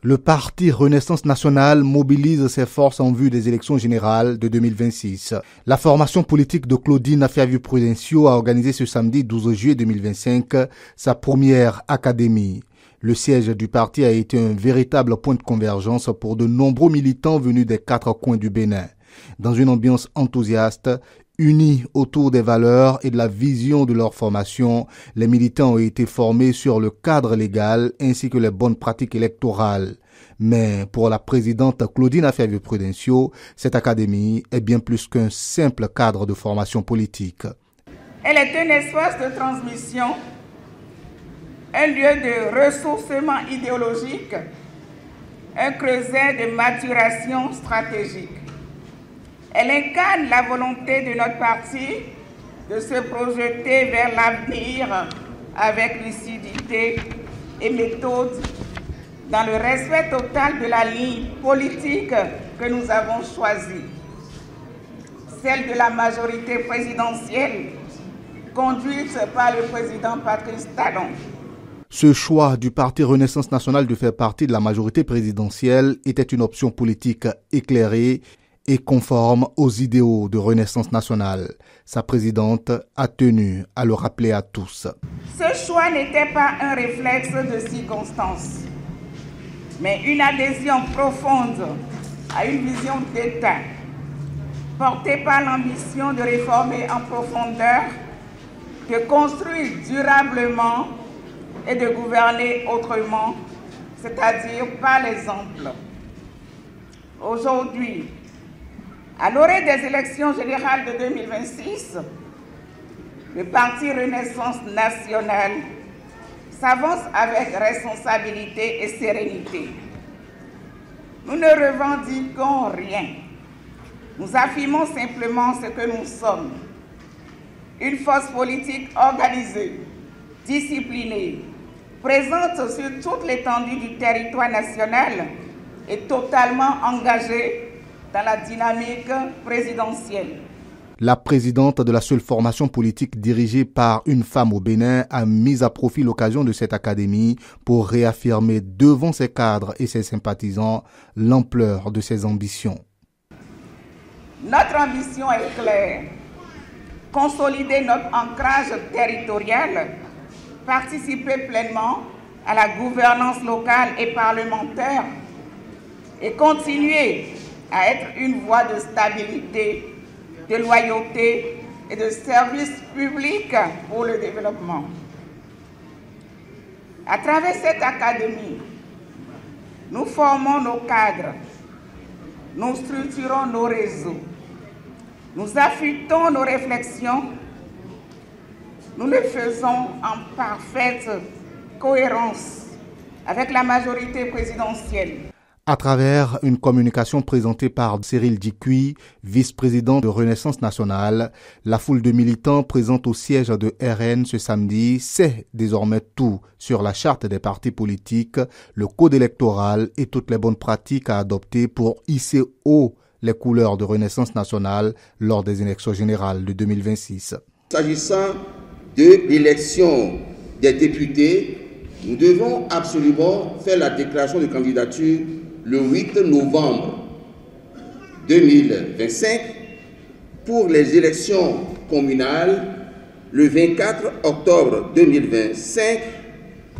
Le parti Renaissance nationale mobilise ses forces en vue des élections générales de 2026. La formation politique de Claudine Afiavu-Prudencio a organisé ce samedi 12 juillet 2025 sa première académie. Le siège du parti a été un véritable point de convergence pour de nombreux militants venus des 4 coins du Bénin. Dans une ambiance enthousiaste, unis autour des valeurs et de la vision de leur formation, les militants ont été formés sur le cadre légal ainsi que les bonnes pratiques électorales. Mais pour la présidente Claudine Afiavu-Prudencio, cette académie est bien plus qu'un simple cadre de formation politique. Elle est un espace de transmission, un lieu de ressourcement idéologique, un creuset de maturation stratégique. Elle incarne la volonté de notre parti de se projeter vers l'avenir avec lucidité et méthode dans le respect total de la ligne politique que nous avons choisie, celle de la majorité présidentielle conduite par le président Patrice Talon. Ce choix du parti Renaissance nationale de faire partie de la majorité présidentielle était une option politique éclairée et conforme aux idéaux de Renaissance nationale. Sa présidente a tenu à le rappeler à tous. Ce choix n'était pas un réflexe de circonstance, mais une adhésion profonde à une vision d'État, portée par l'ambition de réformer en profondeur, de construire durablement et de gouverner autrement, c'est-à-dire par l'exemple. Aujourd'hui, à l'orée des élections générales de 2026, le parti Renaissance nationale s'avance avec responsabilité et sérénité. Nous ne revendiquons rien. Nous affirmons simplement ce que nous sommes. Une force politique organisée, disciplinée, présente sur toute l'étendue du territoire national et totalement engagée dans la dynamique présidentielle. La présidente de la seule formation politique dirigée par une femme au Bénin a mis à profit l'occasion de cette académie pour réaffirmer devant ses cadres et ses sympathisants l'ampleur de ses ambitions. Notre ambition est claire. Consolider notre ancrage territorial, participer pleinement à la gouvernance locale et parlementaire et continuer à être une voie de stabilité, de loyauté et de service public pour le développement. À travers cette académie, nous formons nos cadres, nous structurons nos réseaux, nous affûtons nos réflexions, nous le faisons en parfaite cohérence avec la majorité présidentielle. À travers une communication présentée par Cyril Dikui, vice-président de Renaissance nationale, la foule de militants présente au siège de RN ce samedi sait désormais tout sur la charte des partis politiques, le code électoral et toutes les bonnes pratiques à adopter pour hisser haut les couleurs de Renaissance nationale lors des élections générales de 2026. S'agissant de l'élection des députés, nous devons absolument faire la déclaration de candidature le 8 novembre 2025 pour les élections communales, le 24 octobre 2025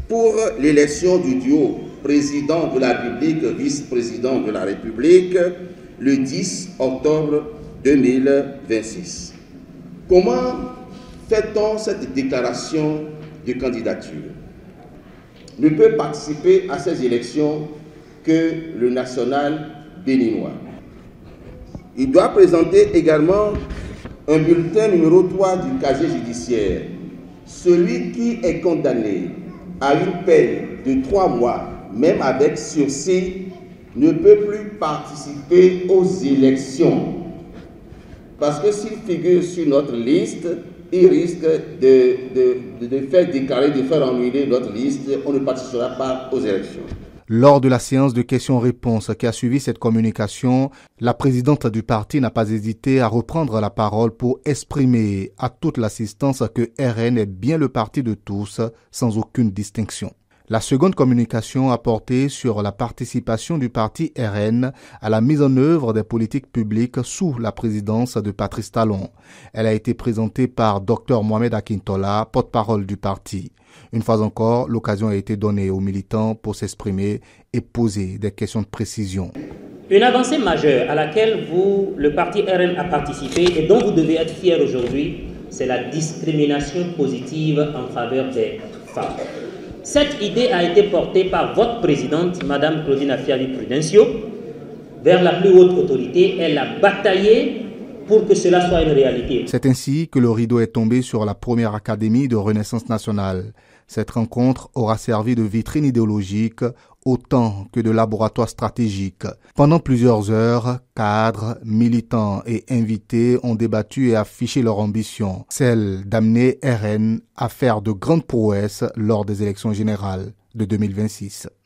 pour l'élection du duo président de la République, vice-président de la République, le 10 octobre 2026. Comment fait-on cette déclaration de candidature? Ne peut participer à ces élections que le national béninois. Il doit présenter également un bulletin numéro 3 du casier judiciaire. Celui qui est condamné à une peine de 3 mois, même avec sursis, ne peut plus participer aux élections. Parce que s'il figure sur notre liste, il risque de faire déclarer, de faire annuler notre liste. On ne participera pas aux élections. Lors de la séance de questions-réponses qui a suivi cette communication, la présidente du parti n'a pas hésité à reprendre la parole pour exprimer à toute l'assistance que RN est bien le parti de tous, sans aucune distinction. La seconde communication a porté sur la participation du parti RN à la mise en œuvre des politiques publiques sous la présidence de Patrice Talon. Elle a été présentée par Dr Mohamed Akintola, porte-parole du parti. Une fois encore, l'occasion a été donnée aux militants pour s'exprimer et poser des questions de précision. Une avancée majeure à laquelle le parti RN a participé et dont vous devez être fiers aujourd'hui, c'est la discrimination positive en faveur des femmes. Cette idée a été portée par votre présidente, Mme Claudine Afiavi-Prudencio, vers la plus haute autorité. Elle a bataillé pour que cela soit une réalité. C'est ainsi que le rideau est tombé sur la première académie de Renaissance nationale. Cette rencontre aura servi de vitrine idéologique autant que de laboratoire stratégique. Pendant plusieurs heures, cadres, militants et invités ont débattu et affiché leur ambition, celle d'amener RN à faire de grandes prouesses lors des élections générales de 2026.